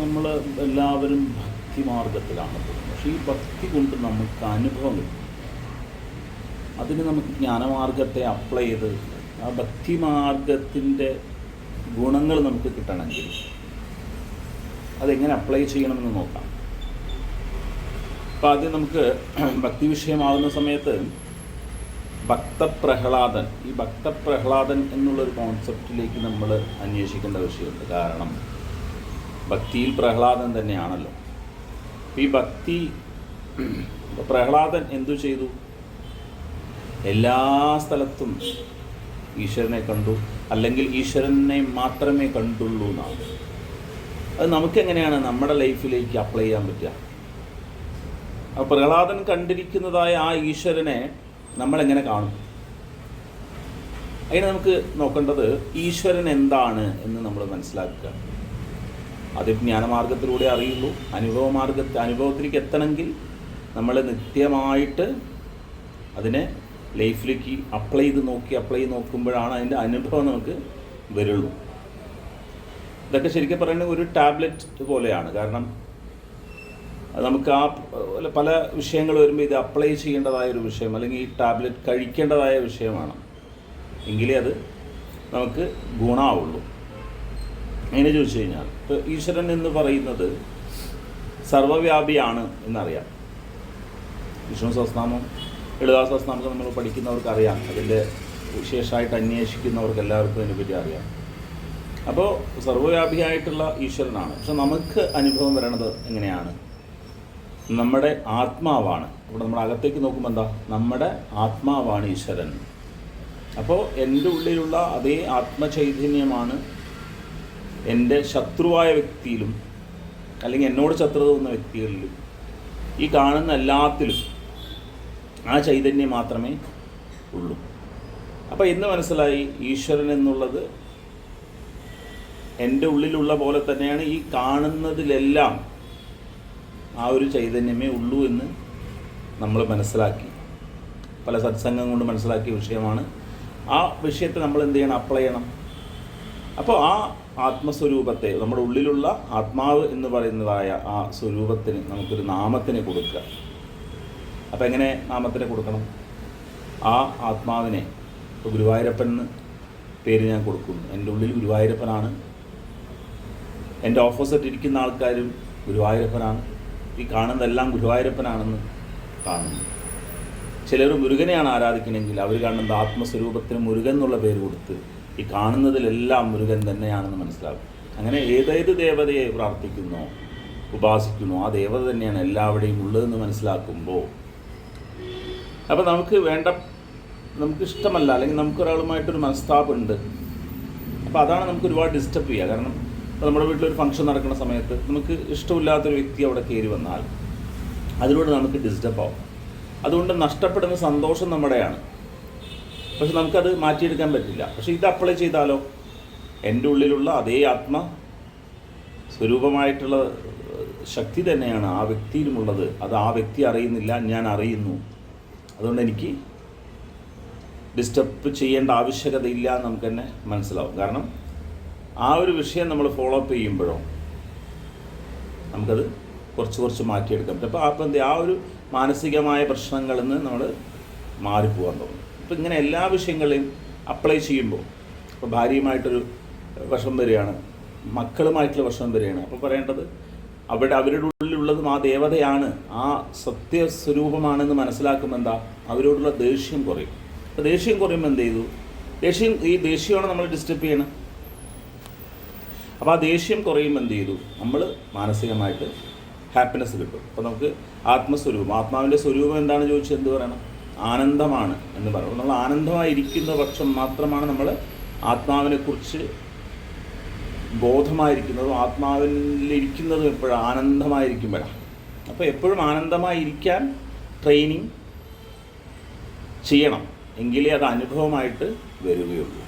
നമ്മൾ എല്ലാവരും ഭക്തി മാർഗത്തിലാണ് പോകുന്നത്. പക്ഷേ ഈ ഭക്തി കൊണ്ട് നമുക്ക് അനുഭവം കിട്ടും. അതിന് നമുക്ക് ജ്ഞാനമാർഗത്തെ അപ്ലൈ ചെയ്ത് ആ ഭക്തി മാർഗത്തിൻ്റെ ഗുണങ്ങൾ നമുക്ക് കിട്ടണമെങ്കിൽ അതെങ്ങനെ അപ്ലൈ ചെയ്യണമെന്ന് നോക്കാം. അപ്പോൾ ആദ്യം നമുക്ക് ഭക്തി വിഷയമാകുന്ന സമയത്ത് ഭക്തപ്രഹ്ലാദൻ, ഈ ഭക്തപ്രഹ്ലാദൻ എന്നുള്ളൊരു കോൺസെപ്റ്റിലേക്ക് നമ്മൾ അന്വേഷിക്കേണ്ട വിഷയമുണ്ട്. കാരണം ഭക്തിയിൽ പ്രഹ്ലാദൻ തന്നെയാണല്ലോ. ഈ ഭക്തി പ്രഹ്ലാദൻ എന്തു ചെയ്തു? എല്ലാ സ്ഥലത്തും ഈശ്വരനെ കണ്ടു, അല്ലെങ്കിൽ ഈശ്വരനെ മാത്രമേ കണ്ടുള്ളൂ എന്നാണ്. അത് നമുക്കെങ്ങനെയാണ് നമ്മുടെ ലൈഫിലേക്ക് അപ്ലൈ ചെയ്യാൻ പറ്റുക? അപ്പോൾ പ്രഹ്ലാദൻ കണ്ടിരിക്കുന്നതായ ആ ഈശ്വരനെ നമ്മളെങ്ങനെ കാണും? അതിന് നമുക്ക് നോക്കേണ്ടത് ഈശ്വരൻ എന്താണ് എന്ന് നമ്മൾ മനസ്സിലാക്കുക. അത് ജ്ഞാനമാർഗത്തിലൂടെ അറിയുള്ളൂ. അനുഭവത്തിലേക്ക് എത്തണമെങ്കിൽ നമ്മൾ നിത്യമായിട്ട് അതിനെ ലൈഫിലേക്ക് അപ്ലൈ ചെയ്ത് നോക്കുമ്പോഴാണ് അതിൻ്റെ അനുഭവം നമുക്ക് വരുള്ളൂ. ഇതൊക്കെ ശരിക്കും പറയുന്നത് ഒരു ടാബ്ലറ്റ് പോലെയാണ്. കാരണം നമുക്ക് ആ പല വിഷയങ്ങൾ വരുമ്പോൾ ഇത് അപ്ലൈ ചെയ്യേണ്ടതായ ഒരു വിഷയം, അല്ലെങ്കിൽ ഈ ടാബ്ലറ്റ് കഴിക്കേണ്ടതായ വിഷയമാണ്. എങ്കിലേ അത് നമുക്ക് ഗുണമാവുള്ളൂ. എങ്ങനെ ചോദിച്ചു കഴിഞ്ഞാൽ, ഇപ്പോൾ ഈശ്വരൻ എന്ന് പറയുന്നത് സർവ്വവ്യാപിയാണ് എന്നറിയാം. വിഷ്ണു സഹസ്രനാമം, ലളിതാ സഹസ്രനാമം നമ്മൾ പഠിക്കുന്നവർക്കറിയാം. അതിൻ്റെ വിശേഷമായിട്ട് അന്വേഷിക്കുന്നവർക്ക് എല്ലാവർക്കും അതിനെപ്പറ്റി അറിയാം. അപ്പോൾ സർവ്വവ്യാപിയായിട്ടുള്ള ഈശ്വരനാണ്. പക്ഷെ നമുക്ക് അനുഭവം വരണത് എങ്ങനെയാണ്? നമ്മുടെ ആത്മാവാണ്. ഇവിടെ നമ്മുടെ അകത്തേക്ക് നോക്കുമ്പോൾ എന്താ? നമ്മുടെ ആത്മാവാണ് ഈശ്വരൻ. അപ്പോൾ എൻ്റെ ഉള്ളിലുള്ള അതേ ആത്മചൈതന്യമാണ് എൻ്റെ ശത്രുവായ വ്യക്തിയിലും, അല്ലെങ്കിൽ എന്നോട് ശത്രുത തോന്നുന്ന വ്യക്തികളിലും, ഈ കാണുന്ന എല്ലാത്തിലും ആ ചൈതന്യം മാത്രമേ ഉള്ളൂ. അപ്പോൾ ഇന്ന് മനസ്സിലായി, ഈശ്വരൻ എന്നുള്ളത് എൻ്റെ ഉള്ളിലുള്ള പോലെ തന്നെയാണ് ഈ കാണുന്നതിലെല്ലാം ആ ഒരു ചൈതന്യമേ ഉള്ളൂ എന്ന് നമ്മൾ മനസ്സിലാക്കി. പല സത്സംഗം കൊണ്ട് മനസ്സിലാക്കിയ വിഷയമാണ്. ആ വിഷയത്തെ നമ്മൾ എന്ത് ചെയ്യണം? അപ്ലൈ ചെയ്യണം. അപ്പോൾ ആ ആത്മസ്വരൂപത്തെ, നമ്മുടെ ഉള്ളിലുള്ള ആത്മാവ് എന്ന് പറയുന്നതായ ആ സ്വരൂപത്തിന് നമുക്കൊരു നാമത്തിനെ കൊടുക്കുക. അപ്പോൾ എങ്ങനെ നാമത്തിനെ കൊടുക്കണം? ആ ആത്മാവിനെ ഇപ്പോൾ ഗുരുവായൂരപ്പൻ എന്ന് പേര് ഞാൻ കൊടുക്കുന്നു. എൻ്റെ ഉള്ളിൽ ഗുരുവായൂരപ്പനാണ്. എൻ്റെ ഓപ്പോസിറ്റ് ഇരിക്കുന്ന ആൾക്കാരും ഗുരുവായൂരപ്പനാണ്. ഈ കാണുന്നതെല്ലാം ഗുരുവായൂരപ്പനാണെന്ന് കാണുന്നു. ചിലർ മുരുകനെയാണ് ആരാധിക്കണമെങ്കിൽ അവർ കാണുന്നത് ആത്മസ്വരൂപത്തിന് മുരുകൻ എന്നുള്ള പേര് കൊടുത്ത് ഈ കാണുന്നതിലെല്ലാം മുരുകൻ തന്നെയാണെന്ന് മനസ്സിലാകും. അങ്ങനെ ഏതേത് ദേവതയെ പ്രാർത്ഥിക്കുന്നോ, ഉപാസിക്കുന്നോ, ആ ദേവത തന്നെയാണ് എല്ലാവരുടെയും ഉള്ളതെന്ന് മനസ്സിലാക്കുമ്പോൾ, അപ്പോൾ നമുക്ക് ഇഷ്ടമല്ല, അല്ലെങ്കിൽ നമുക്കൊരാളുമായിട്ടൊരു മനസ്താപമുണ്ട്. അപ്പോൾ അതാണ് നമുക്ക് ഒരുപാട് ഡിസ്റ്റർബ് ചെയ്യുക. കാരണം നമ്മുടെ വീട്ടിലൊരു ഫംഗ്ഷൻ നടക്കുന്ന സമയത്ത് നമുക്ക് ഇഷ്ടമില്ലാത്തൊരു വ്യക്തി അവിടെ കയറി വന്നാൽ അതിലൂടെ നമുക്ക് ഡിസ്റ്റർബ് ആവും. അതുകൊണ്ട് നഷ്ടപ്പെടുന്ന സന്തോഷം നമ്മുടെയാണ്. പക്ഷെ നമുക്കത് മാറ്റിയെടുക്കാൻ പറ്റില്ല. പക്ഷേ ഇത് അപ്ലൈ ചെയ്താലോ? എൻ്റെ ഉള്ളിലുള്ള അതേ ആത്മ സ്വരൂപമായിട്ടുള്ള ശക്തി തന്നെയാണ് ആ വ്യക്തിയിലുമുള്ളത്. അത് ആ വ്യക്തി അറിയുന്നില്ല, ഞാൻ അറിയുന്നു. അതുകൊണ്ട് എനിക്ക് ഡിസ്റ്റർബ് ചെയ്യേണ്ട ആവശ്യകതയില്ല എന്ന് നമുക്ക് തന്നെ മനസ്സിലാവും. കാരണം ആ ഒരു വിഷയം നമ്മൾ ഫോളോ അപ്പ് ചെയ്യുമ്പോഴോ നമുക്കത് കുറച്ച് മാറ്റിയെടുക്കാൻ പറ്റും. അപ്പോൾ ആ ഒരു മാനസികമായ പ്രശ്നങ്ങളിൽ നിന്ന് നമ്മൾ മാറിപ്പോകാൻ തോന്നും. അപ്പോൾ ഇങ്ങനെ എല്ലാ വിഷയങ്ങളെയും അപ്ലൈ ചെയ്യുമ്പോൾ, ഇപ്പോൾ ഭാര്യയുമായിട്ടൊരു വിഷമം വരികയാണ്, മക്കളുമായിട്ടുള്ള വിഷമം വരികയാണ്, അപ്പോൾ പറയേണ്ടത് അവരുടെ ഉള്ളിലുള്ളതും ആ ദേവതയാണ്, ആ സത്യസ്വരൂപമാണെന്ന് മനസ്സിലാക്കുമ്പോൾ എന്താ? അവരോടുള്ള ദേഷ്യം കുറയും. അപ്പോൾ ദേഷ്യം കുറയുമ്പോൾ എന്ത് ചെയ്തു? ഈ ദേഷ്യമാണ് നമ്മൾ ഡിസ്റ്റർബ് ചെയ്യണം. അപ്പോൾ ആ ദേഷ്യം കുറയുമ്പോൾ എന്ത് ചെയ്തു? നമ്മൾ മാനസികമായിട്ട് ഹാപ്പിനെസ് കിട്ടും. അപ്പോൾ നമുക്ക് ആത്മാവിൻ്റെ സ്വരൂപം എന്താണ് ചോദിച്ചാൽ എന്ത് പറയണം? ആനന്ദമാണ് എന്ന് പറയണം. നമ്മൾ ആനന്ദമായിരിക്കുന്ന പക്ഷം മാത്രമാണ് നമ്മൾ ആത്മാവിനെക്കുറിച്ച് ബോധമായിരിക്കുന്നതും ആത്മാവിലിരിക്കുന്നതും എപ്പോഴും ആനന്ദമായിരിക്കുമ്പോഴാണ്. അപ്പോൾ എപ്പോഴും ആനന്ദമായിരിക്കാൻ ട്രെയിനിങ് ചെയ്യണം, എങ്കിലേ അത് അനുഭവമായിട്ട് വരികയുള്ളൂ.